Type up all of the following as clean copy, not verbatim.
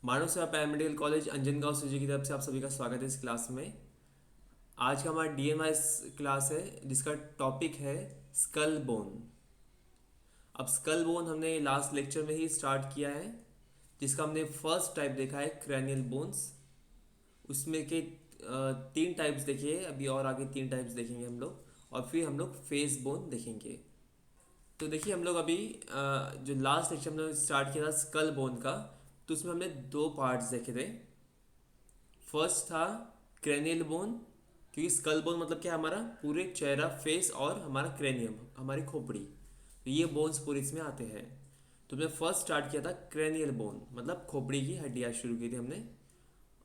मानव सेवा paramedical college Anjangaon सूजी की तरफ से आप सभी का स्वागत है इस क्लास में। आज का हमारा डीएमआई क्लास है जिसका टॉपिक है स्कल बोन। अब स्कल बोन हमने लास्ट लेक्चर में ही स्टार्ट किया है, जिसका हमने फर्स्ट टाइप देखा है क्रैनियल बोन्स। उसमें के तीन टाइप्स देखे हैं, अभी और आगे तीन टाइप्स देखेंगे हम लोग, और फिर हम लोग फेस बोन देखेंगे। तो देखिए हम लोग अभी जो लास्ट लेक्चर हमने स्टार्ट किया था स्कल बोन का, तो उसमें हमने दो पार्ट्स देखे थे। फर्स्ट था क्रेनियल बोन, क्योंकि स्कल बोन मतलब क्या है, हमारा पूरे चेहरा फेस और हमारा क्रेनियम हमारी खोपड़ी, तो ये बोन्स पूरे इसमें आते हैं। तो हमने फर्स्ट स्टार्ट किया था क्रेनियल बोन, मतलब खोपड़ी की हड्डियाँ शुरू की थी हमने,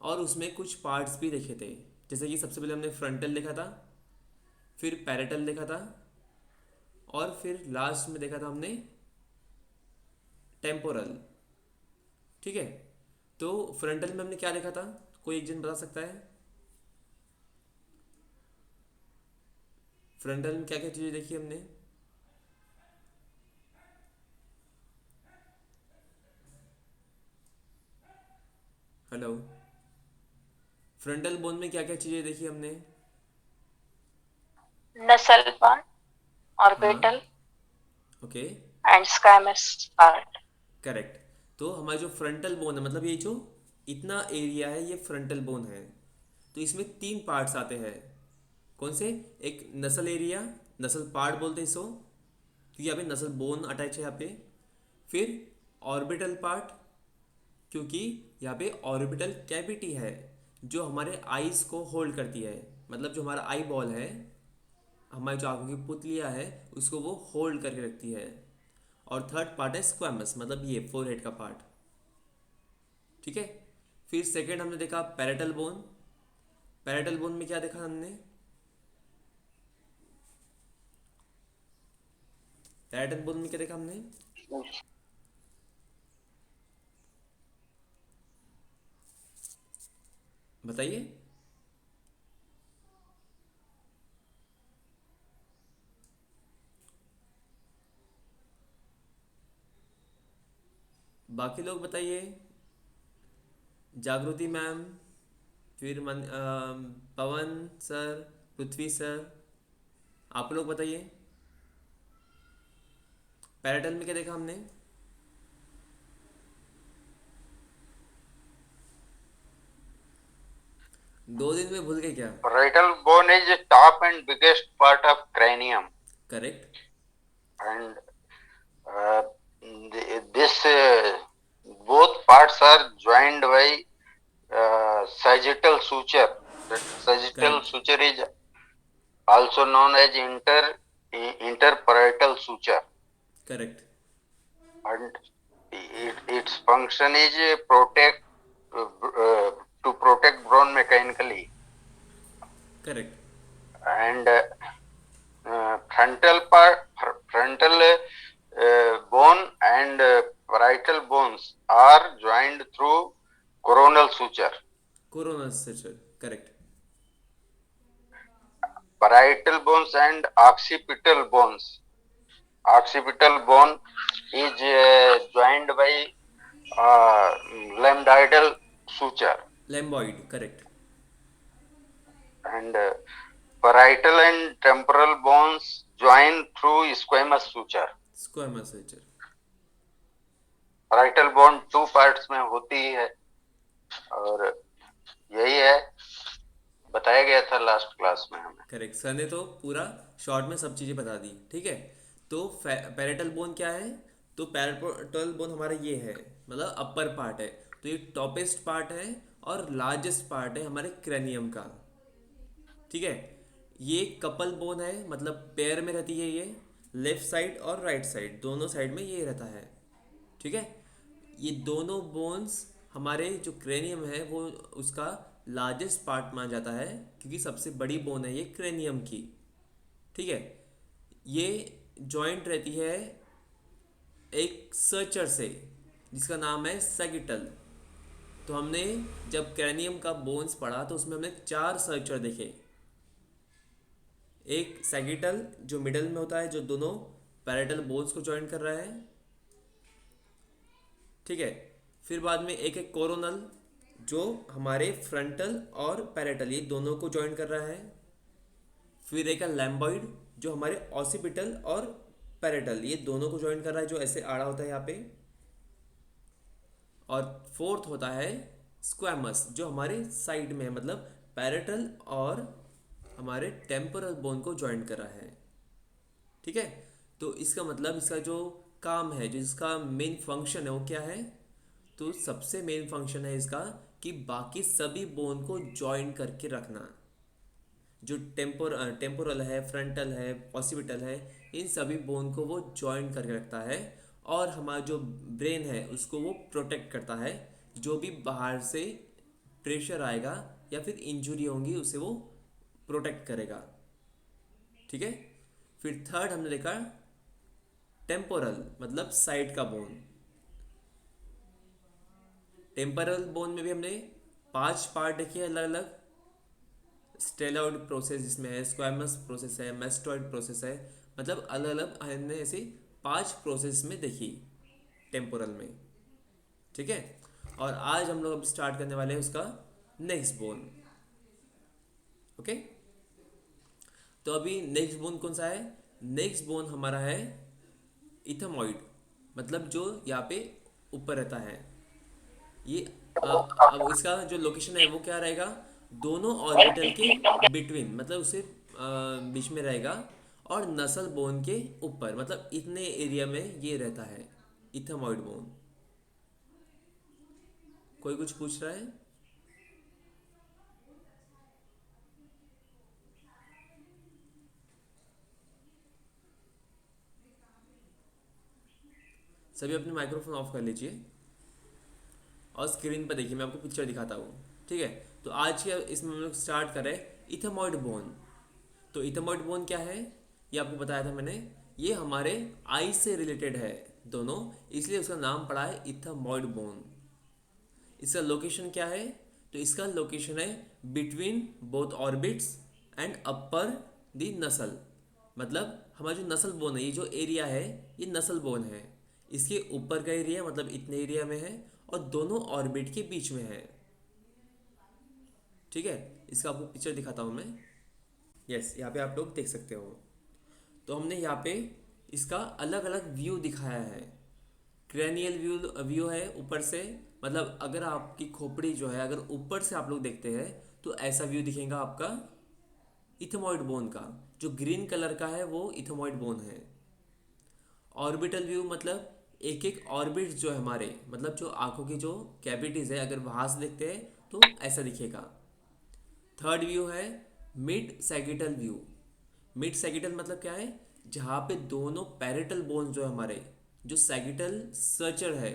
और उसमें कुछ पार्ट्स भी देखे थे। जैसे कि सबसे पहले हमने फ्रंटल देखा था, फिर पैरेटल देखा था, और फिर लास्ट में देखा था हमने टेम्पोरल। ठीक है, तो फ्रंटल में हमने क्या देखा था, कोई एक जन बता सकता है? फ्रंटल में क्या क्या चीज़ें देखी हमने? हेलो, फ्रंटल बोन में क्या क्या चीज़ें देखी हमने? nasal part, हाँ, orbital, okay, and squamous part. Correct. तो हमारा जो फ्रंटल बोन है, मतलब ये जो इतना एरिया है, ये फ्रंटल बोन है। तो इसमें तीन पार्ट्स आते हैं। कौन से? एक नसल एरिया, नसल पार्ट बोलते हैं इसको, क्योंकि यहाँ पे नसल बोन अटैच है यहाँ पे। फिर ऑर्बिटल पार्ट, क्योंकि यहाँ पे ऑर्बिटल कैविटी है जो हमारे आईज को होल्ड करती है, मतलब जो हमारा आई बॉल है, हमारी जो आंखों की पुतलियाँ है, उसको वो होल्ड करके रखती है। और थर्ड पार्ट है स्क्वामस, मतलब ये फोरहेड का पार्ट। ठीक है, फिर सेकंड हमने देखा पैरेटल बोन। पैरेटल बोन में क्या देखा हमने? पैरेटल बोन में क्या देखा हमने? बताइए। बाकी लोग बताइए। जागृति मैम, फिर पवन सर, पृथ्वी सर, आप लोग बताइए। पैरेटल में क्या देखा हमने? 2 दिन में भूल गए क्या? Parietal bone is the top and biggest part of cranium, correct, and this both parts are joined by sagittal suture. That sagittal correct, suture is also known as interparietal suture, correct, and its function is uh, uh, to protect bone mechanically, correct, and frontal bone and parietal bones are joined through coronal suture. Corona sir, correct, Parietal bones and occipital bones. Occipital bone is joined by uh, lambdoidal suture, lambdoid, correct, and parietal and temporal bones join through squamous suture. Squamous sir, Parietal bone two parts में होती ही है, और यही है बताया गया था last class में हमें। करेक्ट। सर ने तो पूरा शॉर्ट में सब चीज़ें बता दी। ठीक है, तो पैरेटल बोन क्या है? तो पैरेटल बोन हमारा ये है, मतलब अपर पार्ट है। तो ये टॉपेस्ट पार्ट है और लार्जेस्ट पार्ट है हमारे क्रेनियम का। ठीक है, ये कपल बोन है, मतलब पैर में रहती है ये, लेफ्ट साइड और राइट साइड दोनों साइड में ये रहता है। ठीक है, ये दोनों बोन्स हमारे जो क्रेनियम है वो उसका लार्जेस्ट पार्ट माना जाता है, क्योंकि सबसे बड़ी बोन है ये क्रेनियम की। ठीक है, ये जॉइंट रहती है एक सर्चर से, जिसका नाम है सैगिटल। तो हमने जब क्रेनियम का बोन्स पढ़ा तो उसमें हमने 4 सर्चर देखे। एक सैगिटल जो मिडल में होता है, जो दोनों पैरेटल बोन्स को जॉइन कर रहा है। ठीक है, फिर बाद में एक है कोरोनल जो हमारे फ्रंटल और पैरेटल ये दोनों को ज्वाइन कर रहा है। फिर एक है लैम्बॉइड जो हमारे ऑसिपिटल और पैरेटल ये दोनों को ज्वाइन कर रहा है, जो ऐसे आड़ा होता है यहाँ पे। और फोर्थ होता है स्क्वैमस जो हमारे साइड में है, मतलब पैरेटल और हमारे टेम्पोरल बोन को ज्वाइन कर रहा है। ठीक है, तो इसका मतलब इसका जो काम है, जो इसका मेन फंक्शन है वो क्या है? तो सबसे मेन फंक्शन है इसका कि बाकी सभी बोन को ज्वाइन करके रखना। जो टेम्पोरल है, फ्रंटल है, ऑसिपिटल है, इन सभी बोन को वो ज्वाइन करके रखता है। और हमारा जो ब्रेन है उसको वो प्रोटेक्ट करता है, जो भी बाहर से प्रेशर आएगा या फिर इंजरी होंगी उसे वो प्रोटेक्ट करेगा। ठीक है, फिर थर्ड हमने देखा टेम्पोरल मतलब साइड का बोन। टेम्पोरल बोन में भी हमने 5 पार्ट देखे अलग अलग। स्टेलॉइड प्रोसेस जिसमें है, स्क्वैमस प्रोसेस है, मैस्टॉइड प्रोसेस है, मतलब अलग अलग हमने ऐसे 5 प्रोसेस में देखी टेम्पोरल में। ठीक है, और आज हम लोग अब स्टार्ट करने वाले हैं उसका नेक्स्ट बोन। ओके, तो अभी नेक्स्ट बोन कौन सा है? नेक्स्ट बोन हमारा है इथेमॉइड, मतलब जो यहाँ पे ऊपर रहता है। ये अब इसका जो लोकेशन है वो क्या रहेगा? दोनों ऑर्बिटल के बिटवीन, मतलब उसे बीच में रहेगा, और नसल बोन के ऊपर, मतलब इतने एरिया में ये रहता है इथेमॉइड बोन। कोई कुछ पूछ रहा है? सभी अपने माइक्रोफोन ऑफ कर लीजिए और स्क्रीन पर देखिए, मैं आपको पिक्चर दिखाता हूँ। ठीक है, तो आज के इसमें हम लोग स्टार्ट करें इथेमॉइड बोन। तो इथेमॉइड बोन क्या है ये आपको बताया था मैंने। ये हमारे आई से रिलेटेड है दोनों, इसलिए उसका नाम पड़ा है इथेमॉइड बोन। इसका लोकेशन क्या है? तो इसका लोकेशन है between both orbits and upper the नसल, मतलब हमारा जो नसल बोन है, ये जो एरिया है ये नसल बोन है। इसके ऊपर का एरिया मतलब इतने एरिया में है और दोनों ऑर्बिट के बीच में है। ठीक है, इसका आपको पिक्चर दिखाता हूँ मैं। यस, यहाँ पे आप लोग देख सकते हो। तो हमने यहाँ पे इसका अलग अलग व्यू दिखाया है। क्रेनियल व्यू है ऊपर से, मतलब अगर आपकी खोपड़ी जो है अगर ऊपर से आप लोग देखते हैं तो ऐसा व्यू दिखेगा आपका इथेमॉइड बोन का। जो ग्रीन कलर का है वो इथेमॉइड बोन है। ऑर्बिटल व्यू मतलब एक एक ऑर्बिट जो है हमारे, मतलब जो आंखों की जो कैविटीज है अगर वहां से देखते हैं तो ऐसा दिखेगा। थर्ड व्यू है mid sagittal view. Mid sagittal मतलब क्या है? जहाँ पे दोनों पैरेटल बोन जो है हमारे, जो सैगिटल सर्चर है,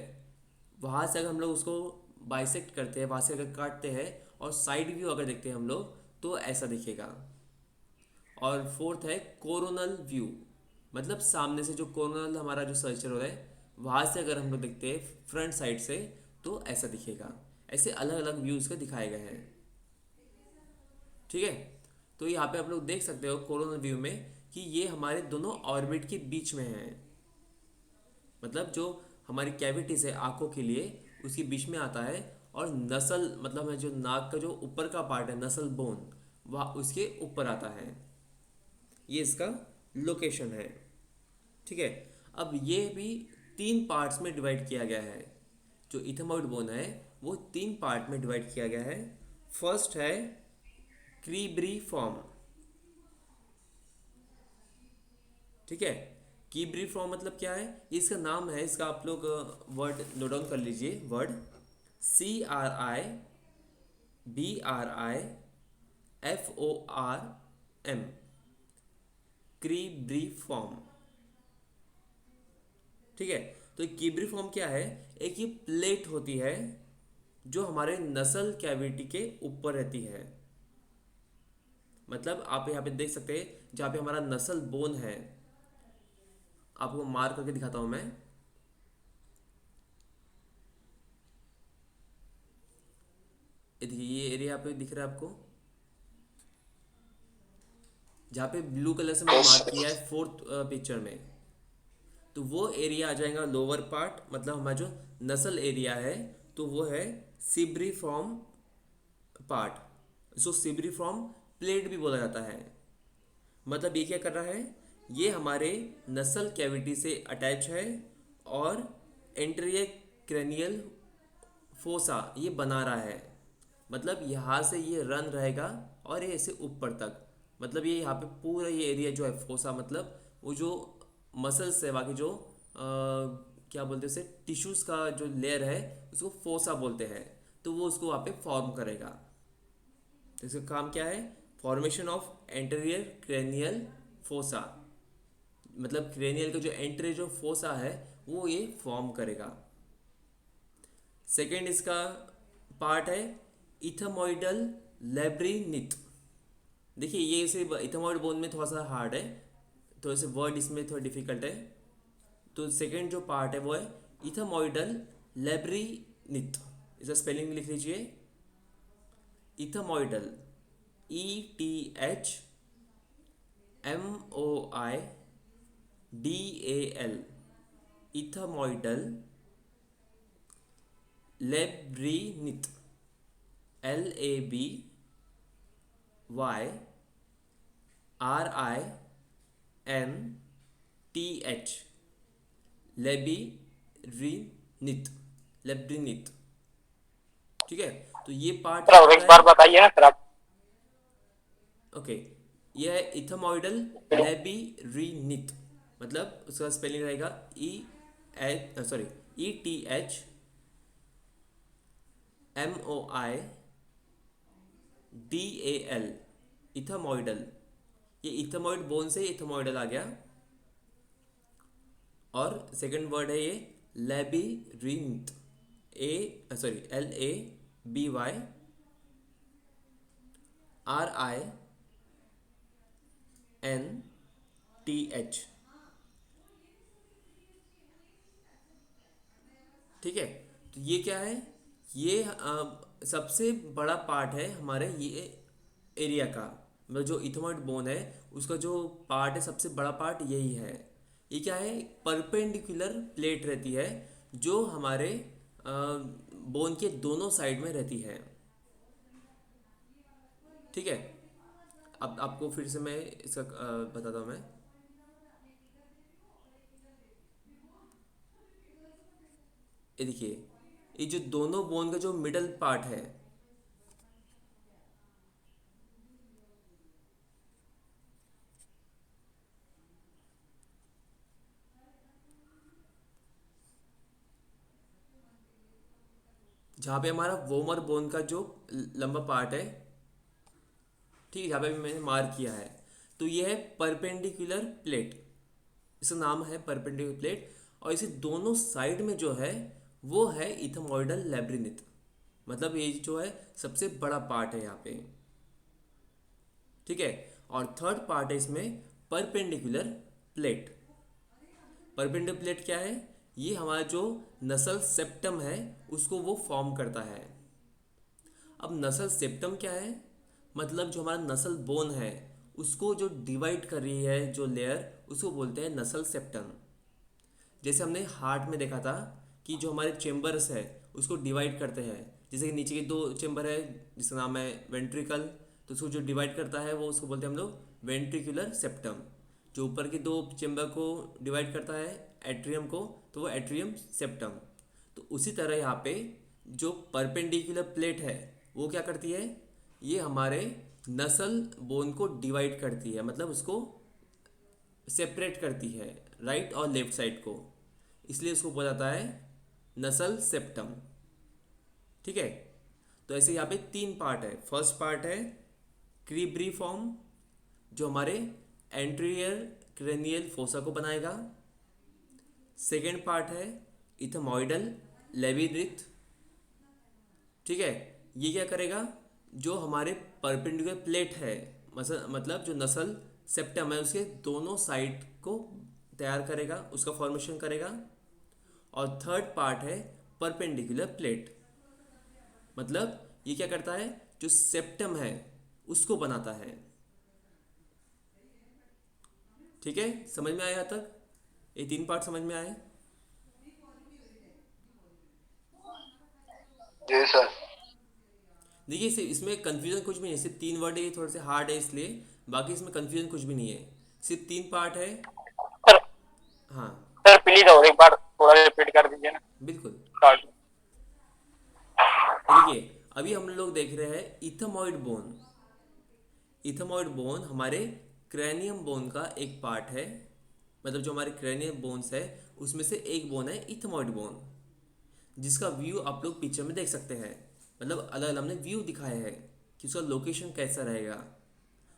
वहाँ से अगर हम लोग उसको बाइसेक्ट करते हैं, वहाँ से अगर काटते हैं और साइड व्यू अगर देखते हैं हम लोग तो ऐसा दिखेगा। और फोर्थ है कोरोनल व्यू, मतलब सामने से जो कोरोनल हमारा जो सर्चर हो रहा है वहाँ से अगर हम लोग देखते हैं फ्रंट साइड से तो ऐसा दिखेगा। ऐसे अलग अलग व्यूज़ का दिखाए गए हैं। ठीक है, तो यहाँ पे आप लोग देख सकते हो कोरोनल व्यू में कि ये हमारे दोनों ऑर्बिट के बीच में है, मतलब जो हमारी कैविटीज है आंखों के लिए उसके बीच में आता है। और नसल मतलब है जो नाक का जो ऊपर का पार्ट है नसल बोन, वह उसके ऊपर आता है। ये इसका लोकेशन है। ठीक है, अब ये भी 3 पार्ट्स में डिवाइड किया गया है। जो इथेमॉइड बोन है वो 3 पार्ट में डिवाइड किया गया है। फर्स्ट है क्रीब्रीफॉर्म। ठीक है, क्रीब्रीफॉर्म मतलब क्या है? ये इसका नाम है, इसका आप लोग वर्ड नोट डाउन कर लीजिए। Word CRIBRIFORM, क्रीब्रीफॉर्म। ठीक है, तो क्रीब्रीफॉर्म क्या है? एक ये प्लेट होती है जो हमारे नसल कैविटी के ऊपर रहती है। मतलब आप यहाँ पे देख सकते हैं जहाँ पे हमारा नसल बोन है, आपको मार्क करके दिखाता हूं मैं। ये एरिया पे दिख रहा है आपको, जहाँ पे ब्लू कलर से मैंने मार्क किया है फोर्थ पिक्चर में। तो वो एरिया आ जाएगा लोअर पार्ट, मतलब हमारा जो नसल एरिया है तो वो है सिब्रिफॉर्म पार्ट, इसको सिब्रिफॉर्म प्लेट भी बोला जाता है। मतलब ये क्या कर रहा है, ये हमारे नसल कैविटी से अटैच है और एंटीरियर क्रेनियल फोसा ये बना रहा है। मतलब यहाँ से ये रन रहेगा और ये ऐसे ऊपर तक, मतलब ये यहाँ पे पूरा ये एरिया जो है फोसा, मतलब वो जो मसल्स है बाकी जो क्या बोलते हैं उसे, टिश्यूज़ का जो लेयर है उसको फोसा बोलते हैं। तो वो उसको वहाँ पे फॉर्म करेगा। तो इसका काम क्या है, formation of anterior cranial fossa, मतलब क्रेनियल का जो एंटीरियर जो फोसा है वो ये फॉर्म करेगा। सेकेंड इसका पार्ट है इथमोइडल लेब्रिनिथ। देखिए ये इसे इथमोइड बोन में थोड़ा सा हार्ड है, तो ऐसे वर्ड इसमें थोड़ा डिफिकल्ट है। तो सेकेंड जो पार्ट है वो है इथमोइडल लेब्रिनिथ। इसका स्पेलिंग लिख लीजिए, इथमोइडल, ETHMOIDAL, इथमोइडल लेब्रिनिथ, LABYRINTH, लेबिरिनिथ, लेब्रिनिथ। ठीक है, तो ये पार्ट क्या और कर एक रहा बार है, बताइए ना फिर आप। ओके, ये है इथमोइडल लेबिरिनिथ, मतलब उसका स्पेलिंग रहेगा ETHMOIDAL, इथमोइडल। ये इथमोइड बोन से इथमोइडल आ गया। और सेकंड वर्ड है ये लेबिरिन्थ, LABYRINTH। ठीक है, तो ये क्या है, ये सबसे बड़ा पार्ट है हमारे ये एरिया का, मतलब जो इथमोइड बोन है उसका जो पार्ट है सबसे बड़ा पार्ट यही है। ये क्या है, परपेंडिकुलर प्लेट रहती है जो हमारे बोन के दोनों साइड में रहती है। ठीक है, अब आपको फिर से मैं इसका बताता हूँ मैं। ये देखिए, ये जो दोनों बोन का जो मिडल पार्ट है, जहाँ पे हमारा वोमर बोन का जो लंबा पार्ट है, ठीक है, जहाँ पे भी मैंने मार्क किया है, तो ये है परपेंडिकुलर प्लेट, इसका नाम है परपेंडिकुलर प्लेट। और इसे दोनों साइड में जो है वो है इथमोइडल लेब्रिनिथ, मतलब ये जो है सबसे बड़ा पार्ट है यहाँ पे। ठीक है, और थर्ड पार्ट है इसमें परपेंडिकुलर प्लेट। परपेंडिकुलर प्लेट क्या है, ये हमारा जो नसल सेप्टम है उसको वो फॉर्म करता है। अब नसल सेप्टम क्या है, मतलब जो हमारा नसल बोन है उसको जो डिवाइड कर रही है जो लेयर, उसको बोलते हैं नसल सेप्टम। जैसे हमने हार्ट में देखा था कि जो हमारे चेम्बर्स है उसको डिवाइड करते हैं, जैसे कि नीचे के दो चेम्बर है जिसका नाम है वेंट्रिकल, तो उसको जो डिवाइड करता है वो उसको बोलते हैं हम लोग वेंट्रिकुलर सेप्टम। जो ऊपर के दो चेम्बर को डिवाइड करता है एट्रियम को, तो वो एट्रियम सेप्टम। तो उसी तरह यहाँ पे जो परपेंडिकुलर प्लेट है वो क्या करती है, ये हमारे नसल बोन को डिवाइड करती है, मतलब उसको सेपरेट करती है राइट और लेफ्ट साइड को, इसलिए उसको बोला जाता है नसल सेप्टम। ठीक है, तो ऐसे यहाँ पे तीन पार्ट है। फर्स्ट पार्ट है क्रीब्रीफॉर्म जो हमारे एंटीरियर क्रेनियल फोसा को बनाएगा। सेकेंड पार्ट है इथमोइडल लेबिरिथ। ठीक है, ये क्या करेगा, जो हमारे परपेंडिकुलर प्लेट है, मतलब जो नसल सेप्टम है उसके दोनों साइड को तैयार करेगा, उसका फॉर्मेशन करेगा। और थर्ड पार्ट है परपेंडिकुलर प्लेट, मतलब ये क्या करता है, जो सेप्टम है उसको बनाता है। ठीक है, समझ में आया तक, ये तीन पार्ट समझ में आए। जी सर। देखिए इसमें कंफ्यूजन कुछ भी नहीं है, सिर्फ 3 वर्ड है, ये थोड़े से हार्ड है इसलिए, बाकी इसमें कंफ्यूजन कुछ भी नहीं है, सिर्फ 3 पार्ट है। सर हाँ सर प्लीज और एक बार थोड़ा रिपीट कर दीजिए ना। बिल्कुल। स्टार्ट। तो देखिए अभी हम लोग देख रहे हैं इथेमॉइड बोन। इथेमॉइड बोन हमारे क्रैनियम बोन का एक पार्ट है, मतलब जो हमारे क्रैनियम बोन्स है उसमें से एक बोन है इथेमॉइड बोन, जिसका व्यू आप लोग पिक्चर में देख सकते हैं। मतलब अलग अलग हमने व्यू दिखाया है कि उसका लोकेशन कैसा रहेगा।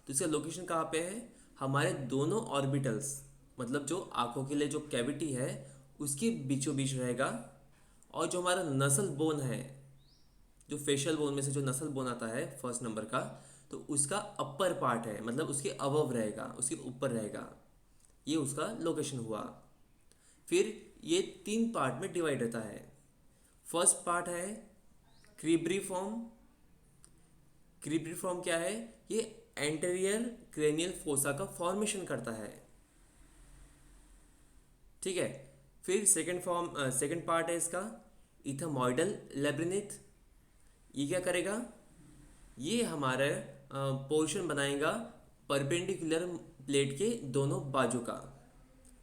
तो इसका लोकेशन कहाँ पे है, हमारे दोनों ऑर्बिटल्स, मतलब जो आंखों के लिए जो कैविटी है उसके बीचों बीच रहेगा। और जो हमारा नसल बोन है, जो फेशियल बोन में से जो नसल बोन आता है फर्स्ट नंबर का, तो उसका अपर पार्ट है, मतलब उसके अबव रहेगा, उसके ऊपर रहेगा। ये उसका लोकेशन हुआ। फिर ये 3 पार्ट में डिवाइड रहता है। फर्स्ट पार्ट है क्रीब्रीफॉर्म। क्रीब्रीफॉर्म क्या है, ये एंटेरियर क्रेनियल फोसा का फॉर्मेशन करता है, ठीक है। फिर सेकंड पार्ट है इसका इथेमॉइडल लेब्रिनिथ। ये क्या करेगा, ये हमारे पोर्शन बनाएगा परपेंडिकुलर प्लेट के दोनों बाजू का,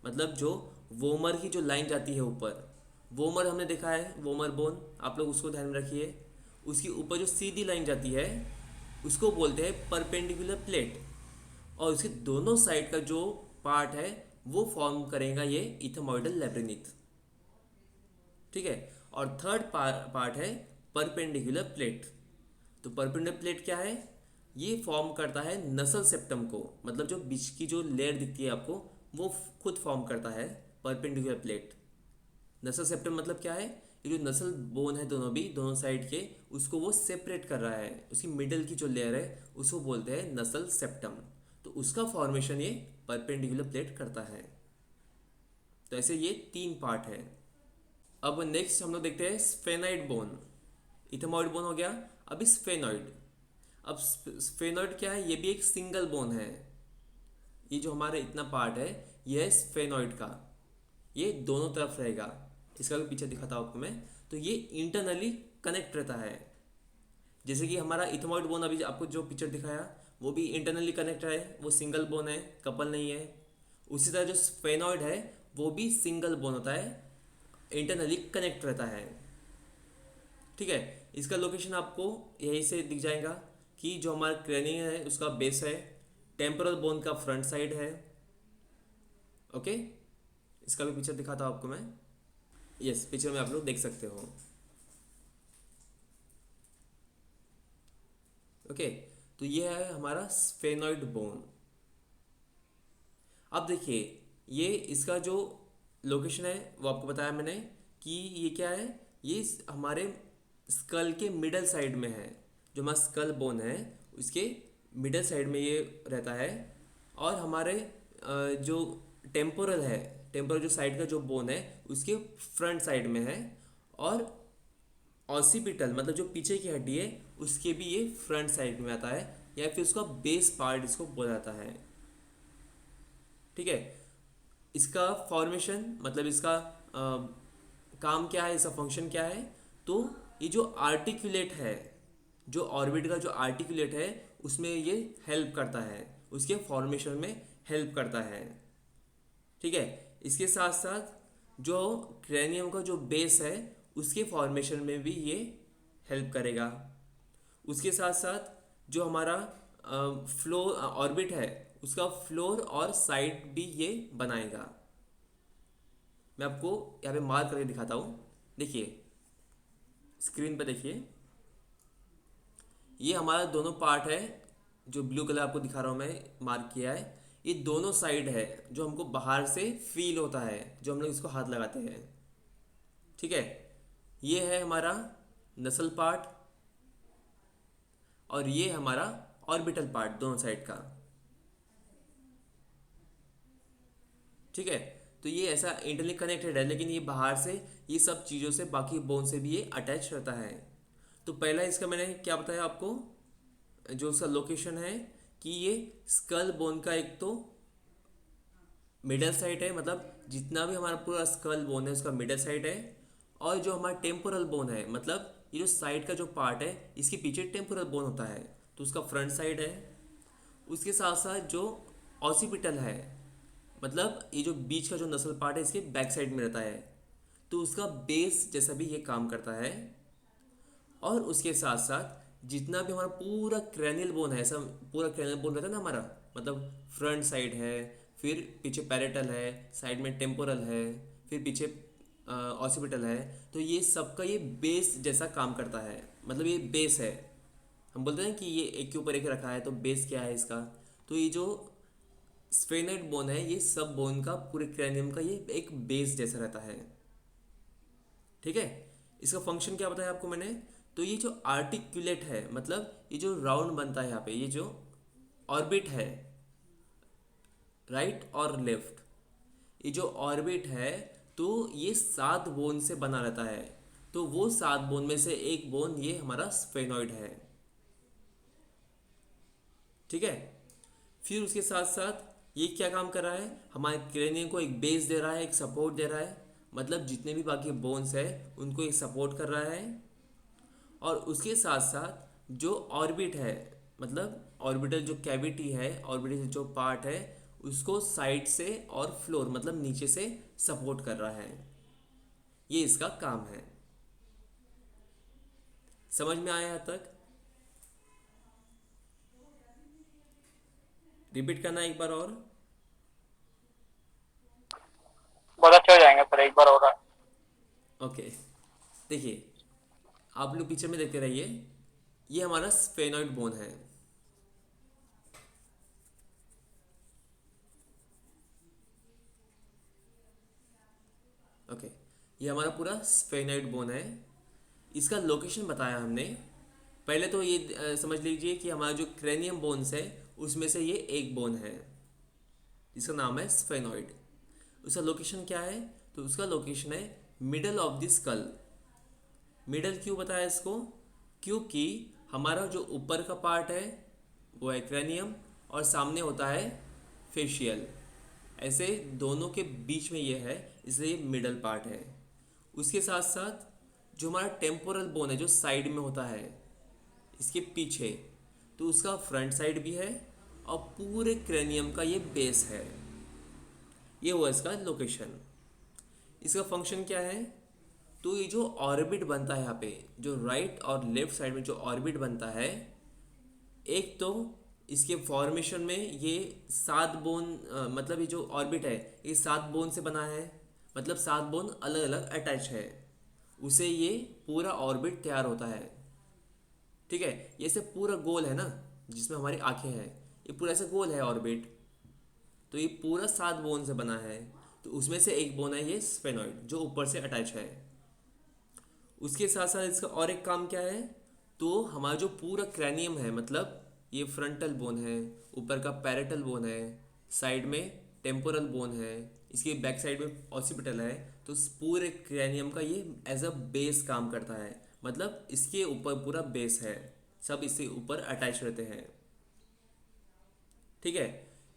मतलब जो वोमर की जो लाइन जाती है ऊपर, वोमर हमने देखा है, वोमर बोन, आप लोग उसको ध्यान में रखिए। उसके ऊपर जो सीधी लाइन जाती है उसको बोलते हैं परपेंडिकुलर प्लेट, और उसके दोनों साइड का जो पार्ट है वो फॉर्म करेगा ये इथेमॉइडल लेब्रिनिथ, ठीक है। और थर्ड पार्ट है परपेंडिकुलर प्लेट। तो परपेंडिकुलर प्लेट क्या है, ये फॉर्म करता है नसल सेप्टम को, मतलब जो बीच की जो लेयर दिखती है आपको वो खुद फॉर्म करता है परपेंडिकुलर प्लेट। नसल सेप्टम मतलब क्या है, ये जो नसल बोन है दोनों साइड के, उसको वो सेपरेट कर रहा है, उसकी मिडल की जो लेयर है उसको बोलते हैं नसल सेप्टम। तो उसका फॉर्मेशन ये परपेंडिकुलर प्लेट करता है। तो ऐसे ये 3 पार्ट है। अब नेक्स्ट हम लोग देखते हैं स्फेनाइड बोन। इथेमॉइड बोन हो गया, अभी स्फेनॉइड। अब स्फेनॉइड क्या है, ये भी एक सिंगल बोन है। ये जो हमारा इतना पार्ट है ये है स्फेनॉइड का, ये दोनों तरफ रहेगा। इसका भी पीछे दिखाता हूँ आपको मैं। तो ये इंटरनली कनेक्ट रहता है, जैसे कि हमारा इथेमॉइड बोन अभी आपको जो पिक्चर दिखाया वो भी इंटरनली कनेक्ट है, वो सिंगल बोन है, कपल नहीं है। उसी तरह जो स्फेनॉइड है वो भी सिंगल बोन होता है, इंटरनली कनेक्ट रहता है, ठीक है। इसका लोकेशन आपको यहीं से दिख जाएगा कि जो हमारा क्रेनियम है उसका बेस है, टेम्पोरल बोन का फ्रंट साइड है, ओके। इसका भी पिक्चर दिखाता हूँ आपको मैं। यस, पिक्चर में आप लोग देख सकते हो, ओके। तो ये है हमारा स्फेनॉइड बोन। अब देखिए ये इसका जो लोकेशन है वो आपको बताया मैंने कि ये क्या है, ये हमारे स्कल के मिडल साइड में है। जो हमारा स्कल बोन है उसके मिडल साइड में ये रहता है। और हमारे जो टेम्पोरल जो साइड का जो बोन है उसके फ्रंट साइड में है। और ऑसिपिटल मतलब जो पीछे की हड्डी है उसके भी ये फ्रंट साइड में आता है, या फिर उसका बेस पार्ट इसको बोला जाता है, ठीक है। इसका फॉर्मेशन मतलब इसका काम क्या है, इसका फंक्शन क्या है, तो ये जो आर्टिकुलेट है, जो ऑर्बिट का जो आर्टिकुलेट है उसमें ये हेल्प करता है, उसके फॉर्मेशन में हेल्प करता है, ठीक है। इसके साथ साथ जो क्रेनियम का जो बेस है उसके फॉर्मेशन में भी ये हेल्प करेगा। उसके साथ साथ जो हमारा फ्लोर ऑर्बिट है उसका फ्लोर और साइड भी ये बनाएगा। मैं आपको यहाँ पे मार्क करके दिखाता हूँ, देखिए स्क्रीन पे देखिए, ये हमारा दोनों पार्ट है जो ब्लू कलर आपको दिखा रहा हूँ मैं, मार्क किया है। ये दोनों साइड है जो हमको बाहर से फील होता है, जो हम लोग इसको हाथ लगाते हैं, ठीक है। ये है हमारा नसल पार्ट और ये हमारा ऑर्बिटल पार्ट दोनों साइड का, ठीक है। तो ये ऐसा इंटरली कनेक्टेड है, लेकिन ये बाहर से ये सब चीज़ों से बाकी बोन से भी ये अटैच रहता है। तो पहला इसका मैंने क्या बताया आपको, जो उसका लोकेशन है कि ये स्कल बोन का एक तो मिडल साइड है, मतलब जितना भी हमारा पूरा स्कल बोन है उसका मिडल साइड है। और जो हमारा टेम्पोरल बोन है मतलब ये जो साइड का जो पार्ट है इसके पीछे टेम्पोरल बोन होता है, तो उसका फ्रंट साइड है। उसके साथ साथ जो ऑसिपिटल है, मतलब ये जो बीच का जो नसल पार्ट है इसके बैक साइड में रहता है, तो उसका बेस जैसा भी ये काम करता है। और उसके साथ साथ जितना भी हमारा पूरा क्रैनियल बोन है, ऐसा पूरा क्रैनियल बोन रहता है ना हमारा, मतलब फ्रंट साइड है, फिर पीछे पैरेटल है, साइड में टेम्पोरल है, फिर पीछे ऑसिपिटल है, तो ये सबका ये बेस जैसा काम करता है। मतलब ये बेस है, हम बोलते हैं कि ये एक के ऊपर एक रखा है, तो बेस क्या है इसका, तो ये जो स्फेनोइड बोन है ये सब बोन का पूरे क्रैनियम का ये एक बेस जैसा रहता है। ठीक है, इसका फंक्शन क्या बताया आपको मैंने, तो ये जो आर्टिकुलेट है, मतलब ये जो राउंड बनता है यहाँ पे, ये जो ऑर्बिट है राइट और लेफ्ट, ये जो ऑर्बिट है तो ये 7 बोन से बना रहता है, तो वो 7 बोन में से एक बोन ये हमारा स्फेनोइड है। ठीक है, फिर उसके साथ साथ ये क्या काम कर रहा है, हमारे क्रेनियम को एक बेस दे रहा है, एक सपोर्ट दे रहा है, मतलब जितने भी बाकी बोन्स है उनको एक सपोर्ट कर रहा है। और उसके साथ साथ जो ऑर्बिट है, मतलब ऑर्बिटल जो कैविटी है, ऑर्बिटल जो पार्ट है उसको साइड से और फ्लोर मतलब नीचे से सपोर्ट कर रहा है। ये इसका काम है। समझ में आया यहाँ तक? रिपीट करना एक बार और। बहुत अच्छे हो जाएंगे सर, एक बार और। ओके, देखिए आप लोग पिक्चर में देखते रहिए, ये हमारा स्फेनोइड बोन है। ओके, ये हमारा पूरा स्फेनोइड बोन है। इसका लोकेशन बताया हमने। पहले तो ये समझ लीजिए कि हमारा जो क्रेनियम बोन्स है उसमें से ये एक बोन है, इसका नाम है स्फेनोइड। उसका लोकेशन क्या है, तो उसका लोकेशन है middle of the skull. Middle क्यों बताया इसको, क्योंकि हमारा जो ऊपर का पार्ट है वो है क्रैनियम और सामने होता है फेशियल, ऐसे दोनों के बीच में ये है, इसलिए मिडल पार्ट है। उसके साथ साथ जो हमारा टेम्पोरल बोन है जो साइड में होता है इसके पीछे, तो उसका फ्रंट साइड भी है और पूरे क्रैनियम का ये बेस है। ये हुआ इसका लोकेशन। इसका फंक्शन क्या है, तो ये जो ऑर्बिट बनता है यहाँ पे, जो राइट और लेफ्ट साइड में जो ऑर्बिट बनता है, एक तो इसके फॉर्मेशन में ये 7 बोन मतलब ये जो ऑर्बिट है ये 7 बोन से बना है, मतलब 7 बोन अलग अलग अटैच है, उसे ये पूरा ऑर्बिट तैयार होता है। ठीक है, ये से पूरा गोल है ना, जिसमें हमारी आंखें हैं, ये पूरा ऐसा गोल है ऑर्बिट, तो ये पूरा 7 बोन से बना है, तो उसमें से एक बोन है ये स्फेनोइड जो ऊपर से अटैच है। उसके साथ साथ इसका और एक काम क्या है, तो हमारा जो पूरा क्रैनियम है, मतलब ये फ्रंटल बोन है, ऊपर का पैरेटल बोन है, साइड में टेम्पोरल बोन है, इसके बैक साइड में ऑसिपिटल है, तो पूरे क्रैनियम का ये एज अ बेस काम करता है, मतलब इसके ऊपर पूरा बेस है, सब इसके ऊपर अटैच रहते हैं। ठीक है,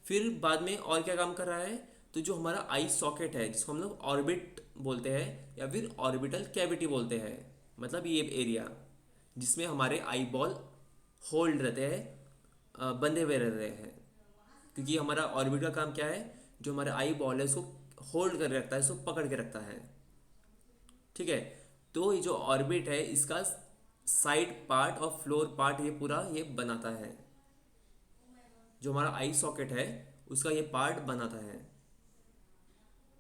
फिर बाद में और क्या काम कर रहा है, तो जो हमारा आई सॉकेट है जिसको हम लोग ऑर्बिट बोलते हैं या फिर ऑर्बिटल कैविटी बोलते हैं, मतलब ये एरिया जिसमें हमारे आई बॉल होल्ड रहते हैं, बंधे हुए रहते हैं, क्योंकि हमारा ऑर्बिट का काम क्या है, जो हमारा आई बॉल है उसको होल्ड कर रखता है, उसको पकड़ के रखता है। ठीक है, तो ये जो ऑर्बिट है इसका साइड पार्ट और फ्लोर पार्ट ये पूरा ये बनाता है, जो हमारा आई सॉकेट है उसका ये पार्ट बनाता है।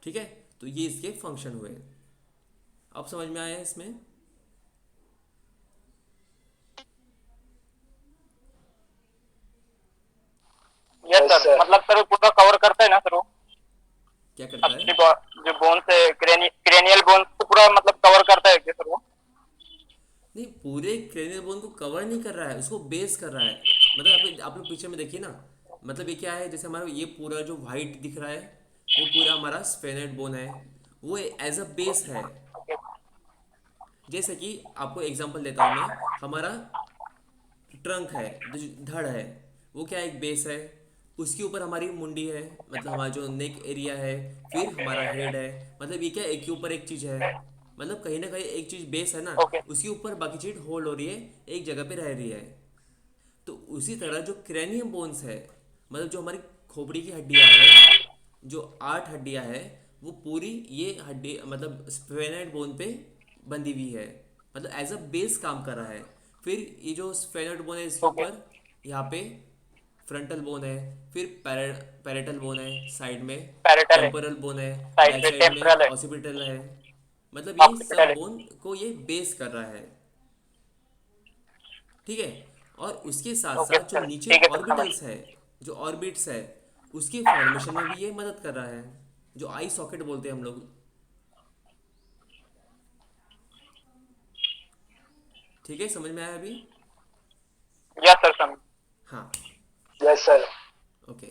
ठीक है, तो ये इसके फंक्शन हुए। अब समझ में आया इसमें? यस सर, मतलब सर वो पूरा कवर करता है ना सर वो, क्या करता है? अपनी जो बोन से क्रेनियल बोन को पूरा मतलब कवर करता है क्या सर वो? नहीं, पूरे क्रेनियल बोन को कवर नहीं कर रहा है, उसको बेस कर रहा है। मतलब आप लोग पीछे में देखिए ना, मतलब ये क्या है, जैसे हमारा ये पूरा जो वाइट दिख रहा है वो पूरा हमारा स्फेनोइड बोन है, वो एज अ बेस है। जैसे कि आपको एग्जांपल देता हूँ मैं, हमारा ट्रंक है, जो धड़ है, वो क्या एक बेस है, उसके ऊपर हमारी मुंडी है, मतलब हमारा जो नेक एरिया है, फिर हमारा हेड है, मतलब ये क्या एक के ऊपर एक चीज़ है, मतलब कहीं ना कहीं एक चीज़ बेस है ना, ओके। उसके ऊपर बाकी चीज़ होल्ड हो रही है, एक जगह पे रह रही है। तो उसी तरह जो क्रेनियम बोन्स है, मतलब जो हमारी खोपड़ी की हड्डियां है, जो 8 हड्डियां है, वो पूरी ये हड्डी मतलब स्फेनोइड बोन पे बंधी हुई है, मतलब एज अ बेस काम कर रहा है। फिर ये जो स्फेनोइड बोन है इसके ओके। ऊपर यहाँ पे फ्रंटल बोन है, फिर पैरेटल बोन है साइड में, पैरेटल है, टेम्पोरल बोन है, साइड बैक में साइड में टेम्परल है, ऑसिपिटल है। मतलब ये ऑक्सीपिटल सब है। बोन को ये बेस कर रहा है। ठीक है। और उसके साथ ओके साथ जो सर, नीचे ठीक है सर, समझ। ऑर्बिटल्स है, जो ऑर्बिट्स है, उसके फॉर्मेशन में भी ये मदद कर रहा है, जो आई सॉकेट बोलते हैं हम लोग। ठीक है, समझ में आया अभी? यस सर, समझ। हाँ। Yes sir. ओके।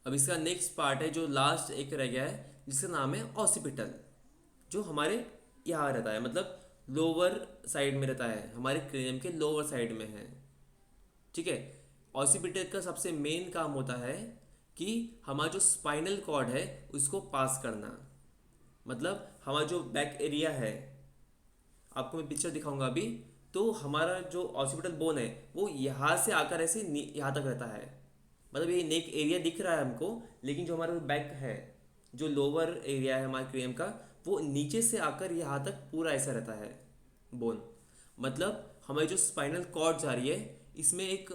अब इसका नेक्स्ट पार्ट है जो लास्ट एक रह गया है, जिसका नाम है ऑसिपिटल, जो हमारे यहाँ रहता है, मतलब लोअर साइड में रहता है, हमारे क्रेनियम के लोअर साइड में है। ठीक है। ऑसिपिटल का सबसे मेन काम होता है कि हमारा जो स्पाइनल कॉर्ड है उसको पास करना। मतलब हमारा जो बैक एरिया है, आपको मैं पिक्चर दिखाऊंगा अभी, तो हमारा जो ऑसिपिटल बोन है वो यहाँ से आकर ऐसे यहाँ तक रहता है। मतलब ये नेक एरिया दिख रहा है हमको, लेकिन जो हमारा बैक है, जो लोअर एरिया है हमारे क्रेनियम का, वो नीचे से आकर यहाँ तक पूरा ऐसा रहता है बोन। मतलब हमारी जो स्पाइनल कॉर्ड जा रही है, इसमें एक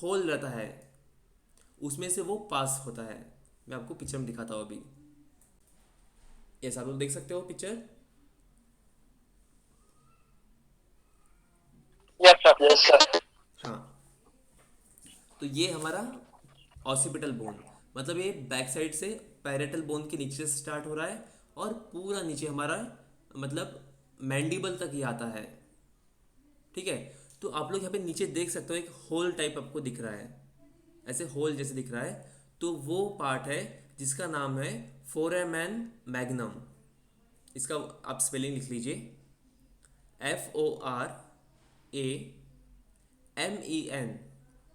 होल रहता है, उसमें से वो पास होता है। मैं आपको पिक्चर में दिखाता हूँ अभी। ऐसा आप लोग देख सकते हो picture. Yes sir. Yes sir. हाँ। तो ये हमारा ऑसिपिटल बोन, मतलब ये बैक साइड से पैरेटल बोन के नीचे से स्टार्ट हो रहा है और पूरा नीचे हमारा मतलब मैंडिबल तक ही आता है। ठीक है। तो आप लोग यहाँ पे नीचे देख सकते हो एक होल टाइप आपको दिख रहा है, ऐसे होल जैसे दिख रहा है, तो वो पार्ट है जिसका नाम है फोरामेन मैग्नम। इसका आप स्पेलिंग लिख लीजिए, FORAMEN,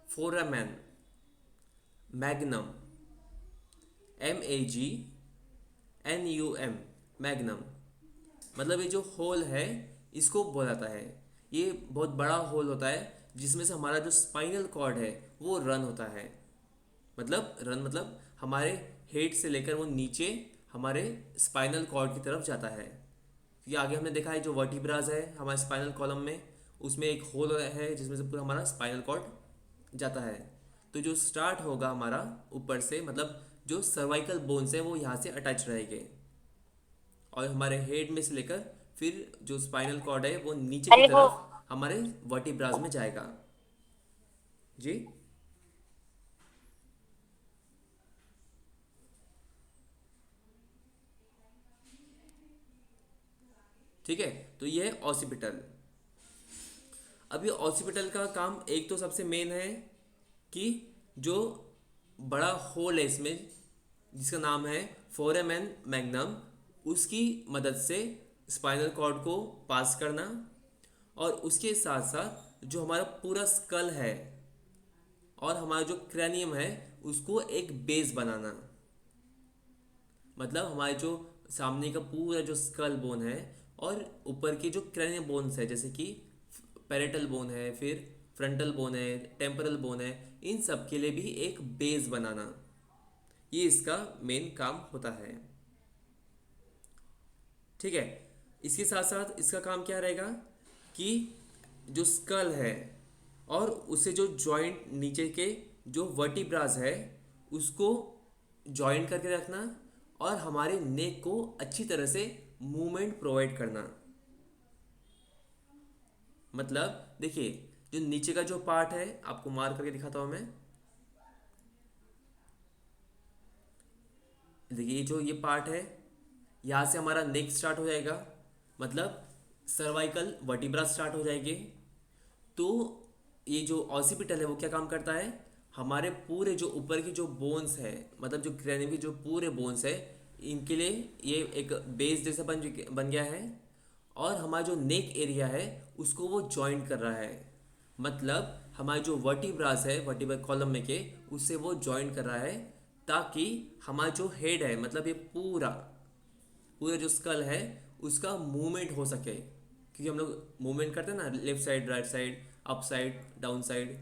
foramen, magnum, MAGNUM, magnum. मतलब ये जो होल है इसको बोला जाता है। ये बहुत बड़ा होल होता है जिसमें से हमारा जो स्पाइनल कॉर्ड है वो रन होता है। मतलब रन मतलब हमारे हेड से लेकर वो नीचे हमारे स्पाइनल कॉर्ड की तरफ जाता है। ये आगे हमने देखा है जो वर्टिब्रास है हमारे स्पाइनल कॉलम में, उसमें एक होल है जिसमें से पूरा हमारा स्पाइनल कॉर्ड जाता है। तो जो स्टार्ट होगा हमारा ऊपर से, मतलब जो सर्वाइकल बोन्स है वो यहाँ से अटैच रहेंगे, और हमारे हेड में से लेकर फिर जो स्पाइनल कॉर्ड है वो नीचे की यानी वो तरफ हमारे वर्टिब्रास में जाएगा। जी। ठीक है। तो ये है ऑसिपिटल। अब ये ऑसिपिटल का काम एक तो सबसे मेन है कि जो बड़ा होल है इसमें जिसका नाम है फोरामेन मैग्नम, उसकी मदद से स्पाइनल कॉर्ड को पास करना, और उसके साथ साथ जो हमारा पूरा स्कल है और हमारा जो क्रैनियम है उसको एक बेस बनाना। मतलब हमारे जो सामने का पूरा जो स्कल बोन है और ऊपर के जो क्रैनियम बोन्स है, जैसे कि पैरेटल बोन है, फिर फ्रंटल बोन है, टेम्परल बोन है, इन सब के लिए भी एक बेस बनाना, ये इसका मेन काम होता है। ठीक है। इसके साथ साथ इसका काम क्या रहेगा कि जो स्कल है और उससे जो जॉइंट नीचे के जो वर्टिब्रास है उसको जॉइंट करके रखना, और हमारे नेक को अच्छी तरह से मूवमेंट प्रोवाइड करना। मतलब देखिए जो नीचे का जो पार्ट है आपको मार करके दिखाता हूँ मैं। देखिए जो ये पार्ट है, यहाँ से हमारा नेक स्टार्ट हो जाएगा, मतलब सर्वाइकल वर्टिब्रा स्टार्ट हो जाएंगे। तो ये जो ऑसिपिटल है वो क्या काम करता है, हमारे पूरे जो ऊपर की जो बोन्स है, मतलब जो क्रैनियम की जो पूरे बोन्स है, इनके लिए ये एक बेस जैसा बन गया है, और हमारा जो नेक एरिया है उसको वो जॉइंट कर रहा है। मतलब हमारे जो वर्टिब्रास है वर्टिब्रल कॉलम में के, उससे वो जॉइंट कर रहा है ताकि हमारा जो हेड है, मतलब ये पूरा पूरा जो स्कल है उसका मूवमेंट हो सके, क्योंकि हम लोग मूवमेंट करते हैं ना, left side, right side, up side, down side.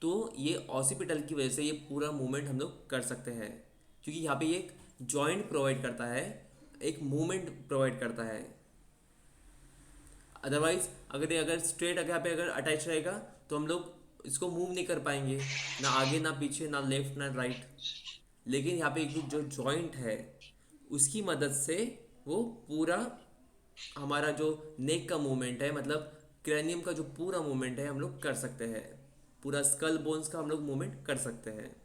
तो ये ऑसिपिटल की वजह से ये पूरा मूवमेंट हम लोग कर सकते हैं, क्योंकि यहाँ पे ये एक जॉइंट प्रोवाइड करता है, एक मूवमेंट प्रोवाइड करता है। अदरवाइज अगर स्ट्रेट अगर यहाँ पे अगर अटैच रहेगा तो हम लोग इसको मूव नहीं कर पाएंगे, ना आगे ना पीछे, ना लेफ्ट ना राइट। लेकिन यहाँ पे एक जो जॉइंट है उसकी मदद से वो पूरा हमारा जो नेक का मूवमेंट है, मतलब क्रैनियम का जो पूरा मूवमेंट है हम लोग कर सकते हैं, पूरा स्कल बोन्स का हम लोग मूवमेंट कर सकते हैं।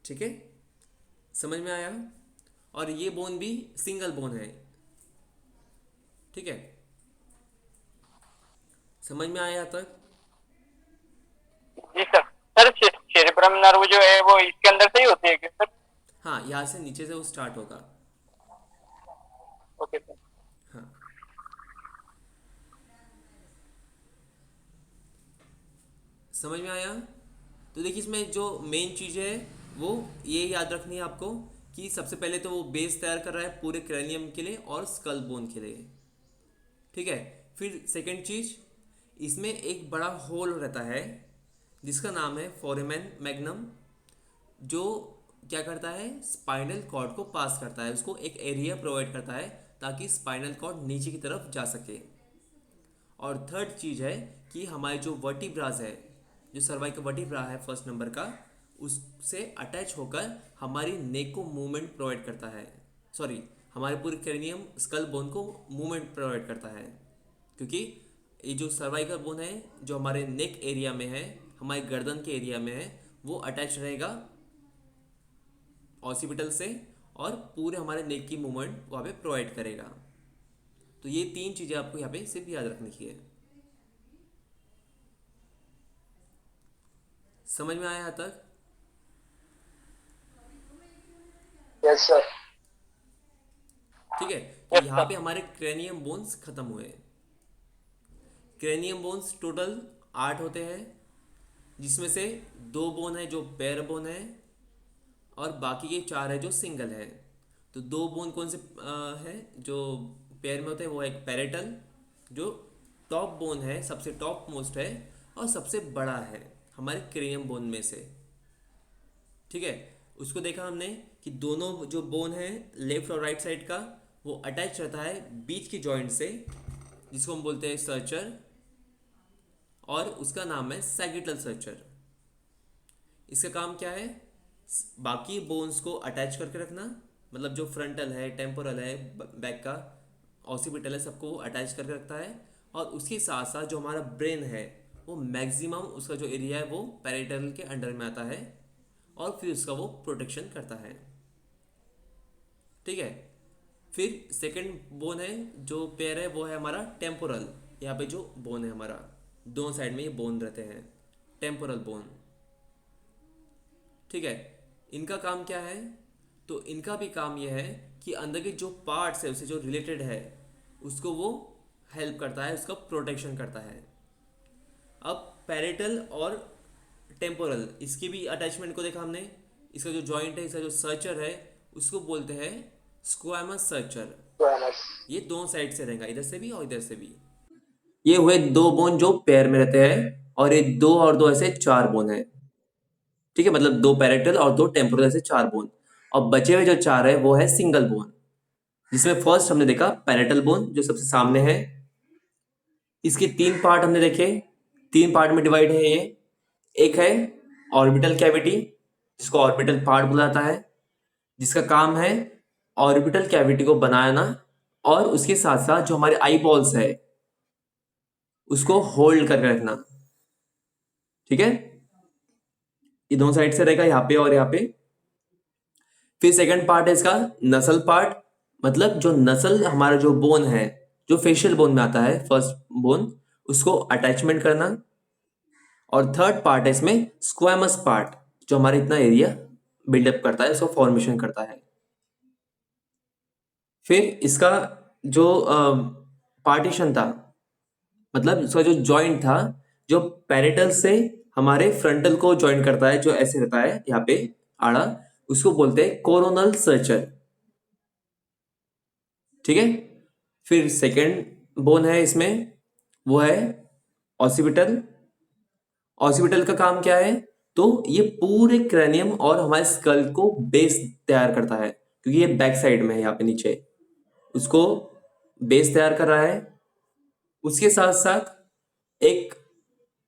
ठीक है, समझ में आया? और ये बोन भी सिंगल बोन है। ठीक है, समझ में आया तक? जी सर। सर सेरेब्रम नर्व जो है वो इसके अंदर से ही होती है क्या सर? हाँ, यहाँ से नीचे से वो स्टार्ट होगा। Okay sir. हाँ, समझ में आया? तो देखिए इसमें जो मेन चीज़ है वो ये याद रखनी है आपको कि सबसे पहले तो वो बेस तैयार कर रहा है पूरे क्रैनियम के लिए और स्कल बोन के लिए। ठीक है, फिर सेकंड चीज, इसमें एक बड़ा होल रहता है जिसका नाम है फोरेमेन मैग्नम, जो क्या करता है, स्पाइनल कॉर्ड को पास करता है, उसको एक एरिया प्रोवाइड करता है ताकि स्पाइनल कॉर्ड नीचे की तरफ जा सके। और थर्ड चीज है कि हमारे जो वर्टिब्रास है, जो सर्वाइकल वर्टिब्रा है फर्स्ट नंबर का, उससे अटैच होकर हमारी नेक को मूवमेंट प्रोवाइड करता है, सॉरी हमारे पूरे क्रेनियम स्कल बोन को मूवमेंट प्रोवाइड करता है। क्योंकि ये जो सर्वाइकल बोन है जो हमारे नेक एरिया में है, हमारे गर्दन के एरिया में है, वो अटैच रहेगा ऑसिपिटल से और पूरे हमारे नेक की मूवमेंट वहाँ पे प्रोवाइड करेगा। तो ये तीन चीज़ें आपको यहाँ पे सिर्फ याद रखनी है। समझ में आया यहाँ तक? Yes sir. ठीक है, तो यहाँ पे हमारे क्रेनियम बोन्स खत्म हुए। क्रेनियम बोन्स टोटल 8 होते हैं, जिसमें से 2 बोन है जो पेयर बोन है और बाकी के 4 है जो सिंगल है। तो 2 बोन कौन से है जो पेयर में होते हैं, वो एक पैरेटल, जो टॉप बोन है, सबसे टॉप मोस्ट है और सबसे बड़ा है हमारे क्रेनियम बोन में से। ठीक है, उसको देखा हमने कि दोनों जो बोन है लेफ्ट और राइट साइड का, वो अटैच रहता है बीच की जॉइंट से, जिसको हम बोलते हैं सर्चर, और उसका नाम है सैगिटल सर्चर। इसका काम क्या है, बाकी बोन्स को अटैच करके रखना, मतलब जो फ्रंटल है, टेम्पोरल है, बैक का ऑसिपिटल है, सबको वो अटैच करके रखता है। और उसके साथ साथ जो हमारा ब्रेन है वो मैक्सिमम उसका जो एरिया है वो पैरेटल के अंडर में आता है और फिर उसका वो प्रोटेक्शन करता है। ठीक है, फिर सेकंड बोन है जो पेयर है वो है हमारा टेम्पोरल। यहाँ पे जो बोन है हमारा, दोनों साइड में ये बोन रहते हैं, टेम्पोरल बोन। ठीक है, इनका काम क्या है, तो इनका भी काम यह है कि अंदर के जो पार्ट्स है उससे जो रिलेटेड है उसको वो हेल्प करता है, उसका प्रोटेक्शन करता है। अब पैरेटल और टेम्पोरल, इसकी भी अटैचमेंट को देखा हमने। इसका जो जॉइंट है, इसका जो सर्चर है, उसको बोलते हैं स्क्वैमस सर्चर। ये दोनों साइड से रहेगा, इधर से भी और इधर से भी। ये हुए 2 बोन जो पेयर में रहते हैं, और ये 2 और 2 ऐसे 4 बोन है। ठीक है, मतलब 2 पैरेटल और 2 टेम्पोरल ऐसे 4 बोन। और बचे हुए जो 4 है वो है सिंगल बोन, जिसमें फर्स्ट हमने देखा पैरेटल बोन जो सबसे सामने है। इसके 3 पार्ट हमने देखे, 3 पार्ट में डिवाइड है ये। एक है ऑर्बिटल कैविटी, जिसको ऑर्बिटल पार्ट बोला जाता है, जिसका काम है ऑर्बिटल कैविटी को बनाना और उसके साथ साथ जो हमारे आई बॉल्स है उसको होल्ड करके रखना। ठीक है, ये दोनों साइड से रहेगा, यहाँ पे और यहाँ पे। फिर सेकंड पार्ट है इसका नसल पार्ट, मतलब जो नसल हमारा जो बोन है, जो फेशियल बोन में आता है फर्स्ट बोन, उसको अटैचमेंट करना। और थर्ड पार्ट है इसमें स्क्वैमस पार्ट, जो हमारा इतना एरिया बिल्डअप करता है, उसको फॉर्मेशन करता है। फिर इसका जो पार्टीशन था, मतलब इसका जो जॉइंट था, जो पैरेटल से हमारे फ्रंटल को जॉइन करता है, जो ऐसे रहता है यहाँ पे, आड़ा, उसको बोलते हैं कोरोनल सर्चर। ठीक है। फिर सेकंड बोन है इसमें, वो है ऑसिपिटल। ऑसिपिटल का काम क्या है? तो ये पूरे क्रैनियम और हमारे स्कल को बेस तैयार करता है, क्योंकि ये बैक साइड में है यहाँ पे नीचे, उसको बेस तैयार कर रहा है। उसके साथ साथ एक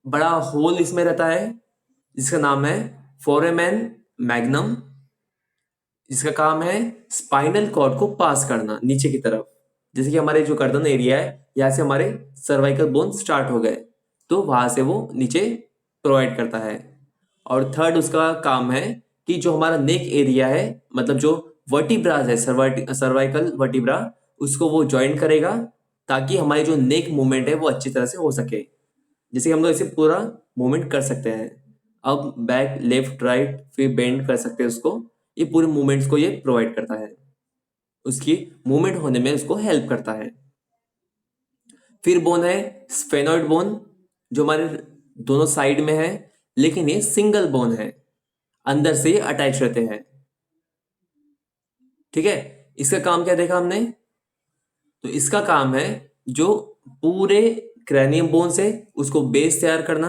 बड़ा होल इसमें रहता है जिसका नाम है फोरेमेन मैग्नम, जिसका काम है स्पाइनल कॉर्ड को पास करना नीचे की तरफ। जैसे कि हमारे जो गर्दन एरिया है, यहाँ से हमारे सर्वाइकल बोन स्टार्ट हो गए, तो वहां से वो नीचे प्रोवाइड करता है। और थर्ड उसका काम है कि जो हमारा नेक एरिया है, मतलब जो वर्टिब्रास है, सर्वाइकल वर्टिब्रा, उसको वो ज्वाइन करेगा ताकि हमारी जो नेक मूवमेंट है वो अच्छी तरह से हो सके। जैसे कि हम लोग इसे पूरा मूवमेंट कर सकते हैं, अब बैक, लेफ्ट, राइट, फिर बेंड कर सकते हैं उसको। ये पूरे मूवमेंट्स को ये प्रोवाइड करता है, उसकी मूवमेंट होने में उसको हेल्प करता है। फिर बोन है स्फेनॉइड बोन, जो हमारे दोनों साइड में है, लेकिन ये सिंगल बोन है, अंदर से ये अटैच रहते हैं। ठीक है। इसका काम क्या देखा हमने? तो इसका काम है जो पूरे क्रैनियम बोन से उसको बेस तैयार करना,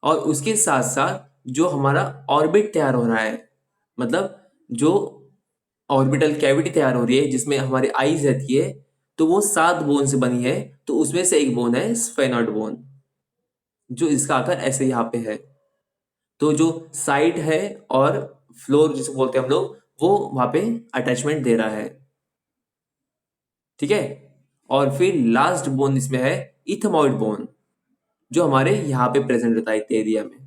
और उसके साथ साथ जो हमारा ऑर्बिट तैयार हो रहा है, मतलब जो ऑर्बिटल कैविटी तैयार हो रही है जिसमें हमारी आईज रहती है, तो वो 7 बोन से बनी है। तो उसमें से एक बोन है स्फेनॉइड बोन, जो इसका आकार ऐसे यहाँ पे है। तो जो साइड है और फ्लोर जिसे बोलते हैं हम लोग, वो वहां पे अटैचमेंट दे रहा है। ठीक है। और फिर लास्ट बोन इसमें है इथमॉइड बोन, जो हमारे यहाँ पे प्रेजेंट रहता है एरिया में।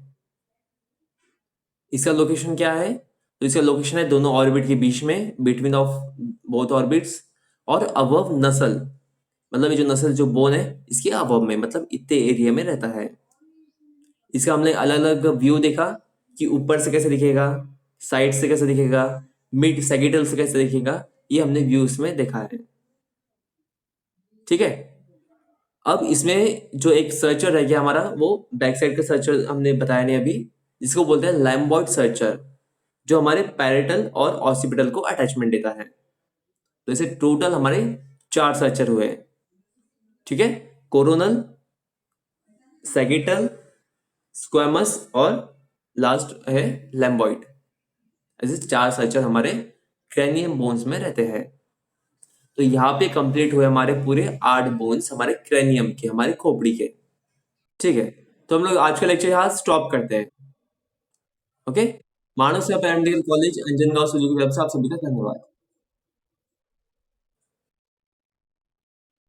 इसका लोकेशन क्या है? तो इसका लोकेशन है दोनों ऑर्बिट के बीच में, बिटवीन ऑफ बोथ ऑर्बिट्स, और अबव नसल, मतलब ये जो नसल जो बोन है इसके अबव में, मतलब इतने एरिया में रहता है। इसका हमने अलग अलग व्यू देखा कि ऊपर से कैसे दिखेगा, साइड से कैसे दिखेगा, मिड सेगिटल से कैसे दिखेगा, ये हमने व्यू इसमें देखा है। ठीक है। अब इसमें जो एक सर्चर रह गया हमारा, वो बैक साइड का सर्चर हमने बताया नहीं अभी, जिसको बोलते हैं लैम्बॉर्ड सर्चर, जो हमारे पैरेटल और ऑसिपिटल को अटैचमेंट देता है। तो इसे टोटल हमारे 4 सर्चर हुए। ठीक है। कोरोनल, सैगिटल, स्क्वेमस और लास्ट है लैम्बॉइड। ऐसे 4 सर्चर हमारे क्रैनियम बोन्स में रहते हैं। तो यहाँ पे कंप्लीट हुए हमारे पूरे 8 बोन्स हमारे क्रैनियम के, हमारे खोपड़ी के। ठीक है। तो हम लोग आज का लेक्चर यहाँ स्टॉप करते हैं। ओके। मानव सेवा पैरामेडिकल कॉलेज अंजनगांव सुजू की तरफ से आप सभी का धन्यवाद।